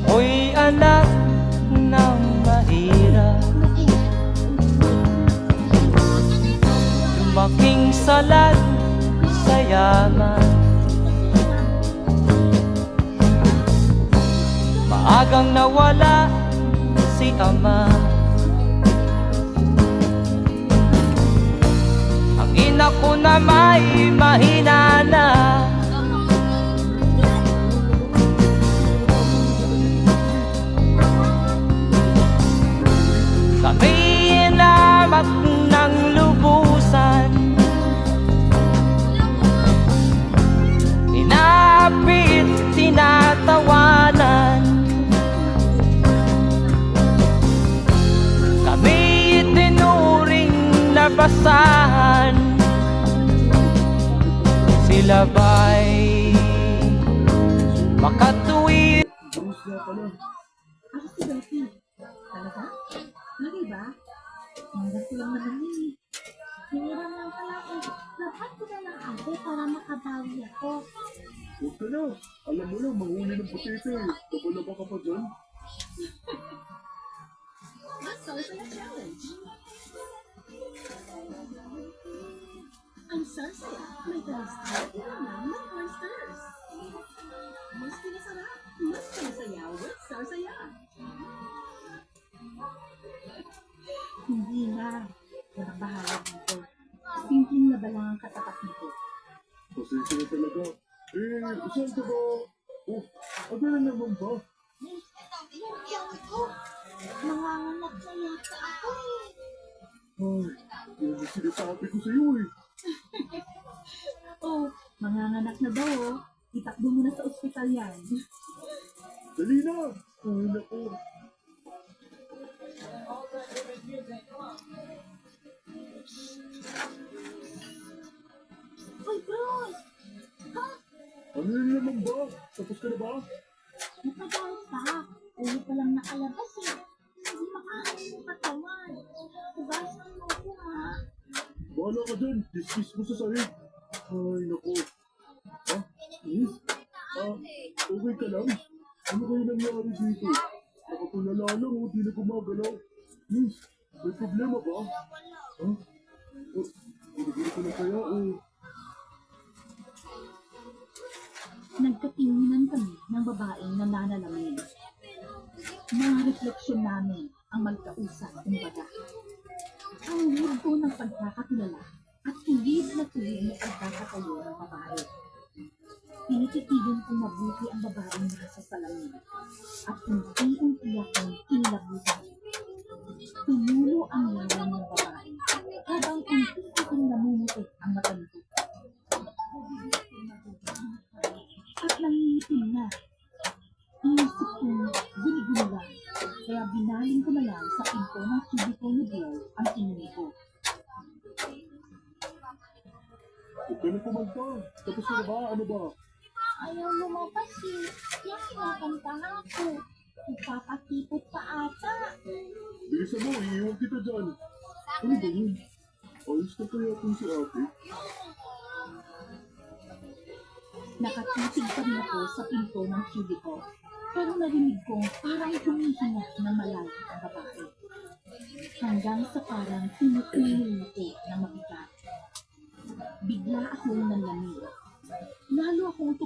Ako'y anak ng mahirap, lumaking salag sa yaman. Maagang nawala si ama. Ang ina ko na may mahina na. Kami inamak ng lubusan, inapit, tinatawanan. Kami itinuring na basahan. Sila ba'y makatuwid? Ako si Betty. Talaga? Lagi ba? Hanggang ko lang naman yun eh. Hiniram lang pala ako. Dapat ko na lang ate para makabawi ako. Huwag ka na. Alam mo lang, manghuli ng potato eh. Kabalaba ka pa dyan. That's also a challenge. Ang sarsaya, may talas-talas naman ng monsters. Mas pinasarap, mas pinasaya with sarsaya. Hindi na. Walang bahala dito. Simpleng laba lang ang katapat nito. Pasensya na talaga. Saan ka ba? Oh, aga na naman ba? Manganganak na yata ako eh. Ay, yan ang sinasabi ko sa'yo eh. Oh, manganganak na daw oh. Itakbo mo na sa ospital yan. Dali na! Ay, naku. Uy, Bruce! Ha? Ano na naman ba? Tapos ka na ba? Matagal pa. Ulo pa lang nakalabas eh. Hindi makain yung katawan. Tugasan mo ko ha. Bahala ka dyan. Kiss mo sa sahig. Ay, naku. Ha? Miss? Okay ka lang? Ano kayo nangyari dito? Nakatulala lang o di na gumagalaw. Miss, may problema ba? Ha? Ginagano ko na kaya eh. Nagkatinginan kami ng babaeng nananalamin. Mga refleksyon namin ang magkausap kumbaga. Ang libo ng pagkakakilala at tulid na tulid na pagkakatayo ng babae. Tinititigan kong mabuti ang babaeng nasa salamin at unti-unti akong kinilabutan. Tumulo ang lawan ng babae habang unti-unting namumuti ang mata nito. At nangingitim na. Inisip kong guli-guli lang, kaya binaling ko na lang sa pinto ng cubicle ni Bill ang tingin ko. Huwag ka na kumanta. Tapos ka na ba? Ano ba? Ayaw lumabas eh. Yan kinakantahan ko. Ipapatipot pa ata. Bilisan mo, iiwan kita dyan. Ano ba yun? Ayos na kaya kung si ate? Nakatitig pa rin ako sa pinto ng cubicle. Pero narinig kong parang humihinga ng malalim ang babae. Hanggang sa parang tumutuloy ito ng mabigat. Bigla akong nanlamig. Lalo akong